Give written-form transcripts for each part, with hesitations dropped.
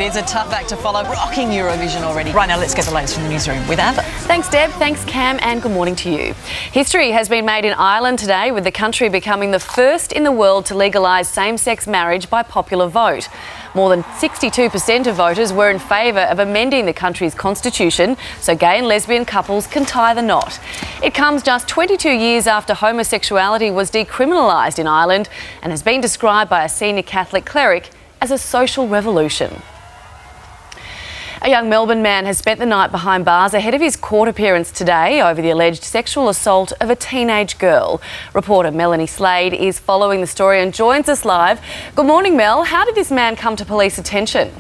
It is a tough act to follow, rocking Eurovision already. Right now, let's get the latest from the newsroom with Amber. Thanks, Deb. Thanks, Cam, and good morning to you. History has been made in Ireland today, with the country becoming the first in the world to legalise same-sex marriage by popular vote. More than 62% of voters were in favour of amending the country's constitution so gay and lesbian couples can tie the knot. It comes just 22 years after homosexuality was decriminalised in Ireland and has been described by a senior Catholic cleric as a social revolution. A young Melbourne man has spent the night behind bars ahead of his court appearance today over the alleged sexual assault of a teenage girl. Reporter Melanie Slade is following the story and joins us live. Good morning, Mel. How did this man come to police attention?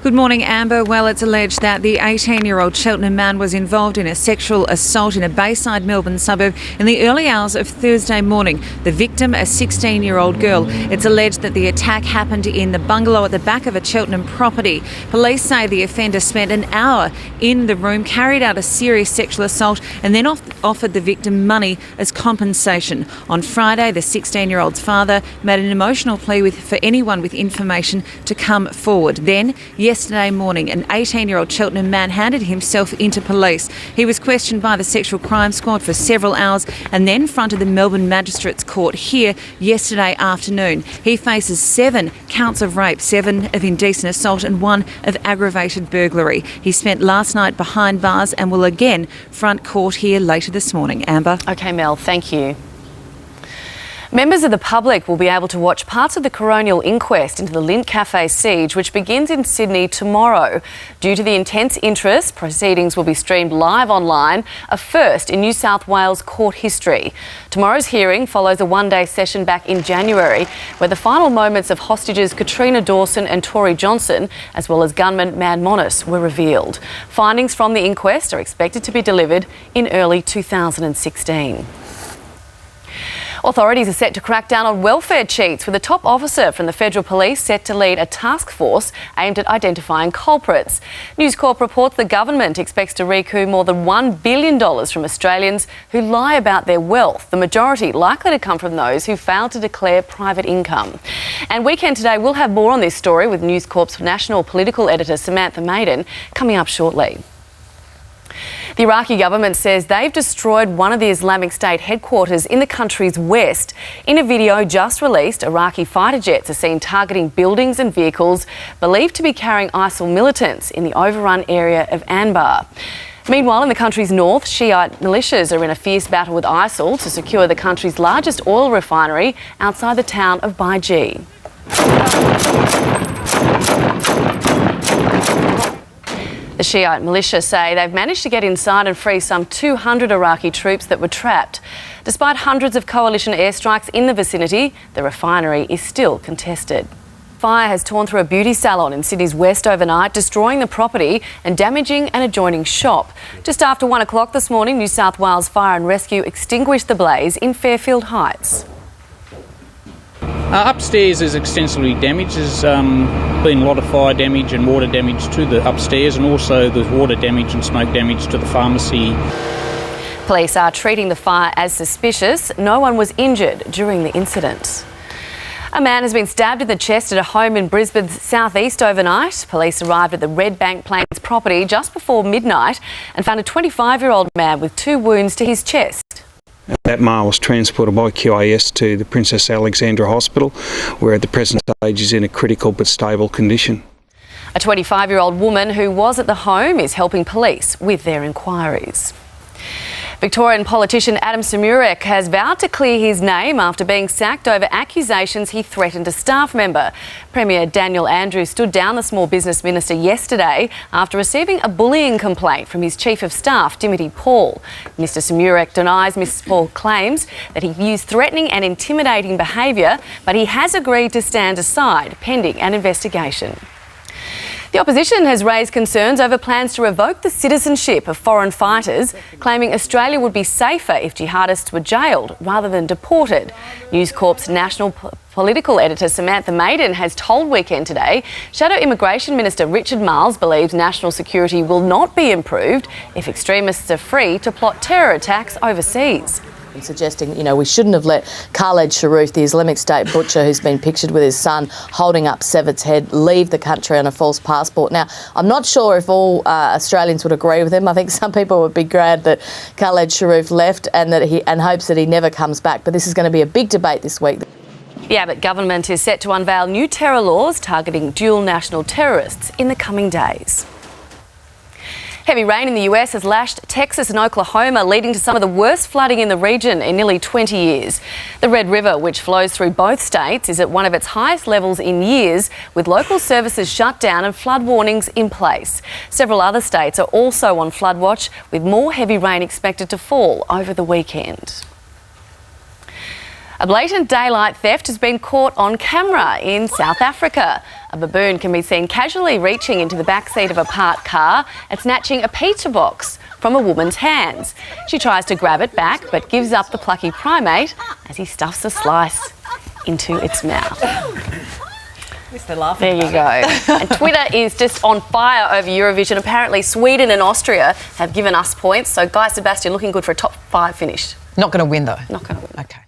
Good morning, Amber. Well, it's alleged that the 18-year-old Cheltenham man was involved in a sexual assault in a Bayside Melbourne suburb in the early hours of Thursday morning. The victim, a 16-year-old girl. It's alleged that the attack happened in the bungalow at the back of a Cheltenham property. Police say the offender spent an hour in the room, carried out a serious sexual assault and then offered the victim money as compensation. On Friday, the 16-year-old's father made an emotional plea for anyone with information to come forward. Then, yesterday morning, an 18-year-old Cheltenham man handed himself into police. He was questioned by the Sexual Crime Squad for several hours and then fronted the Melbourne Magistrates Court here yesterday afternoon. He faces 7 counts of rape, 7 of indecent assault and 1 of aggravated burglary. He spent last night behind bars and will again front court here later this morning. Amber. OK, Mel, thank you. Members of the public will be able to watch parts of the coronial inquest into the Lindt Cafe siege, which begins in Sydney tomorrow. Due to the intense interest, proceedings will be streamed live online, a first in New South Wales court history. Tomorrow's hearing follows a one-day session back in January, where the final moments of hostages Katrina Dawson and Tori Johnson, as well as gunman Mad Monis, were revealed. Findings from the inquest are expected to be delivered in early 2016. Authorities are set to crack down on welfare cheats, with a top officer from the Federal Police set to lead a task force aimed at identifying culprits. News Corp reports the government expects to recoup more than $1 billion from Australians who lie about their wealth, the majority likely to come from those who fail to declare private income. And Weekend Today will have more on this story with News Corp's national political editor Samantha Maiden coming up shortly. The Iraqi government says they've destroyed one of the Islamic State headquarters in the country's west. In a video just released, Iraqi fighter jets are seen targeting buildings and vehicles believed to be carrying ISIL militants in the overrun area of Anbar. Meanwhile, in the country's north, Shiite militias are in a fierce battle with ISIL to secure the country's largest oil refinery outside the town of Baiji. The Shiite militia say they've managed to get inside and free some 200 Iraqi troops that were trapped. Despite hundreds of coalition airstrikes in the vicinity, the refinery is still contested. Fire has torn through a beauty salon in Sydney's west overnight, destroying the property and damaging an adjoining shop. Just after 1 o'clock this morning, New South Wales Fire and Rescue extinguished the blaze in Fairfield Heights. Upstairs is extensively damaged. There's been a lot of fire damage and water damage to the upstairs, and also there's water damage and smoke damage to the pharmacy. Police are treating the fire as suspicious. No one was injured during the incident. A man has been stabbed in the chest at a home in Brisbane's southeast overnight. Police arrived at the Red Bank Plains property just before midnight and found a 25-year-old man with 2 wounds to his chest. That male was transported by QAS to the Princess Alexandra Hospital, where at the present stage is in a critical but stable condition. A 25-year-old woman who was at the home is helping police with their inquiries. Victorian politician Adam Semurek has vowed to clear his name after being sacked over accusations he threatened a staff member. Premier Daniel Andrews stood down the Small Business Minister yesterday after receiving a bullying complaint from his Chief of Staff, Dimity Paul. Mr Semurek denies Mrs Paul claims that he used threatening and intimidating behaviour, but he has agreed to stand aside pending an investigation. The opposition has raised concerns over plans to revoke the citizenship of foreign fighters, claiming Australia would be safer if jihadists were jailed rather than deported. News Corp's national political editor Samantha Maiden has told Weekend Today Shadow Immigration Minister Richard Marles believes national security will not be improved if extremists are free to plot terror attacks overseas. And suggesting, we shouldn't have let Khaled Sharif, the Islamic State butcher who's been pictured with his son holding up Seved's head, leave the country on a false passport. Now, I'm not sure if all Australians would agree with him. I think some people would be glad that Khaled Sharif left and hopes that he never comes back. But this is going to be a big debate this week. The Abbott government is set to unveil new terror laws targeting dual national terrorists in the coming days. Heavy rain in the US has lashed Texas and Oklahoma, leading to some of the worst flooding in the region in nearly 20 years. The Red River, which flows through both states, is at one of its highest levels in years, with local services shut down and flood warnings in place. Several other states are also on flood watch, with more heavy rain expected to fall over the weekend. A blatant daylight theft has been caught on camera in South Africa. A baboon can be seen casually reaching into the backseat of a parked car and snatching a pizza box from a woman's hands. She tries to grab it back but gives up the plucky primate as he stuffs a slice into its mouth. There you go. And Twitter is just on fire over Eurovision. Apparently Sweden and Austria have given us points. So Guy Sebastian looking good for a top 5 finish. Not going to win though. Not going to win. Okay.